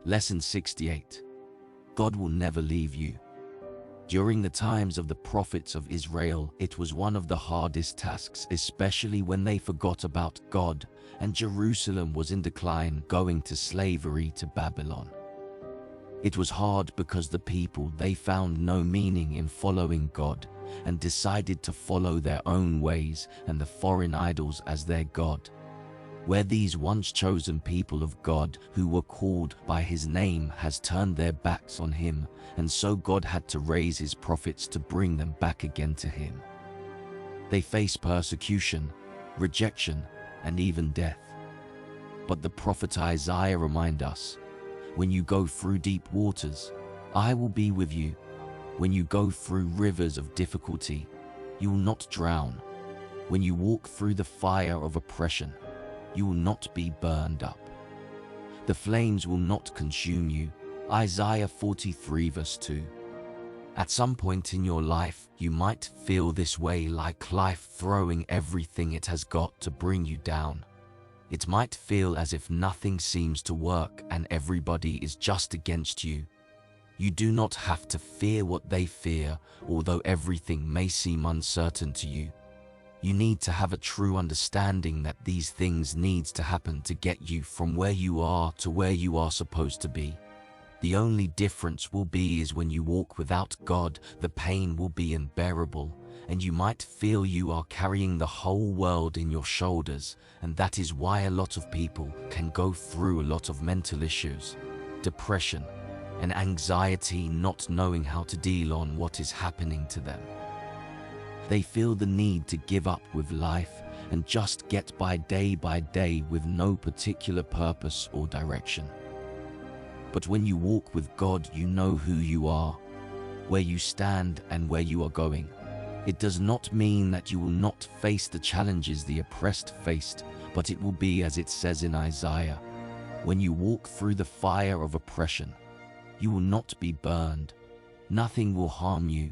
Lesson 68. God will never leave you. During the times of the prophets of Israel, it was one of the hardest tasks, especially when they forgot about God and Jerusalem was in decline, going to slavery to Babylon. It was hard because the people, they found no meaning in following God and decided to follow their own ways and the foreign idols as their God. Where these once chosen people of God who were called by his name has turned their backs on him, and so God had to raise his prophets to bring them back again to him. They face persecution, rejection, and even death. But the prophet Isaiah reminds us, when you go through deep waters, I will be with you. When you go through rivers of difficulty, you will not drown. When you walk through the fire of oppression, you will not be burned up. The flames will not consume you. Isaiah 43 verse 2. At some point in your life, you might feel this way, like life throwing everything it has got to bring you down. It might feel as if nothing seems to work and everybody is just against you. You do not have to fear what they fear, although everything may seem uncertain to you. You need to have a true understanding that these things needs to happen to get you from where you are to where you are supposed to be. The only difference will be is when you walk without God, the pain will be unbearable, and you might feel you are carrying the whole world in your shoulders, and that is why a lot of people can go through a lot of mental issues, depression, and anxiety, not knowing how to deal on what is happening to them. They feel the need to give up with life and just get by day with no particular purpose or direction. But when you walk with God, you know who you are, where you stand and where you are going. It does not mean that you will not face the challenges the oppressed faced, but it will be as it says in Isaiah, when you walk through the fire of oppression, you will not be burned. Nothing will harm you.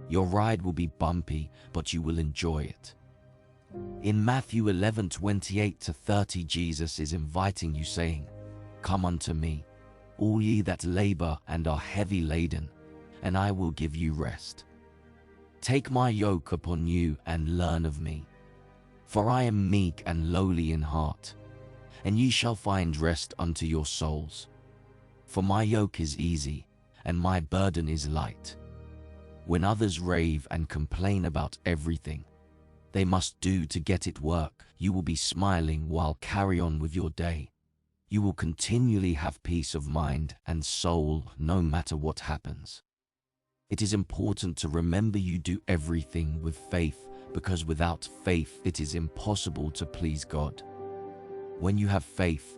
Your ride will be bumpy, but you will enjoy it. In Matthew 11:28-30, Jesus is inviting you, saying, "Come unto me, all ye that labor and are heavy laden, and I will give you rest. Take my yoke upon you and learn of me, for I am meek and lowly in heart, and ye shall find rest unto your souls. For my yoke is easy, and my burden is light." When others rave and complain about everything they must do to get it work, you will be smiling while carry on with your day. You will continually have peace of mind and soul no matter what happens. It is important to remember you do everything with faith, because without faith it is impossible to please God. When you have faith,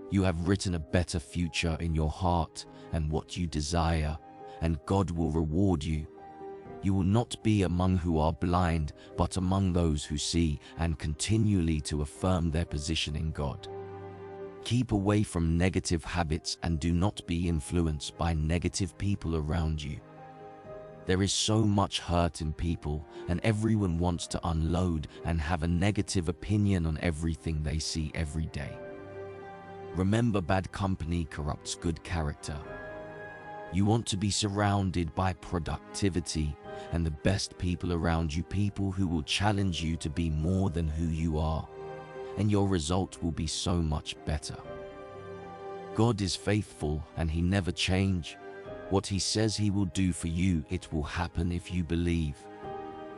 you have written a better future in your heart and what you desire, and God will reward you. You will not be among who are blind, but among those who see, and continually to affirm their position in God. Keep away from negative habits and do not be influenced by negative people around you. There is so much hurt in people, and everyone wants to unload and have a negative opinion on everything they see every day. Remember, bad company corrupts good character. You want to be surrounded by productivity and the best people around you, people who will challenge you to be more than who you are, and your result will be so much better. God is faithful and he never changes. What he says he will do for you, it will happen if you believe.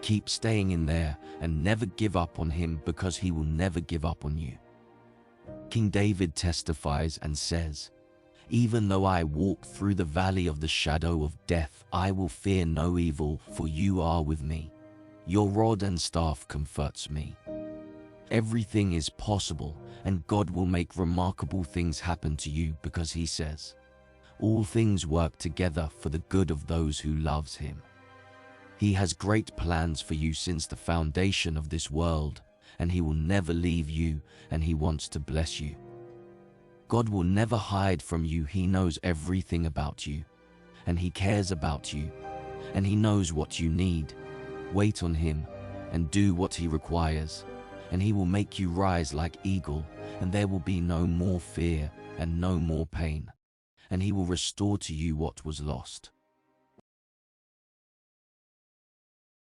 Keep staying in there and never give up on him, because he will never give up on you. King David testifies and says, "Even though I walk through the valley of the shadow of death, I will fear no evil, for you are with me. Your rod and staff comforts me." Everything is possible, and God will make remarkable things happen to you, because he says, "All things work together for the good of those who loves him." He has great plans for you since the foundation of this world, and he will never leave you, and he wants to bless you. God will never hide from you. He knows everything about you, and he cares about you, and he knows what you need. Wait on him and do what he requires, and he will make you rise like eagle, and there will be no more fear and no more pain. and he will restore to you what was lost.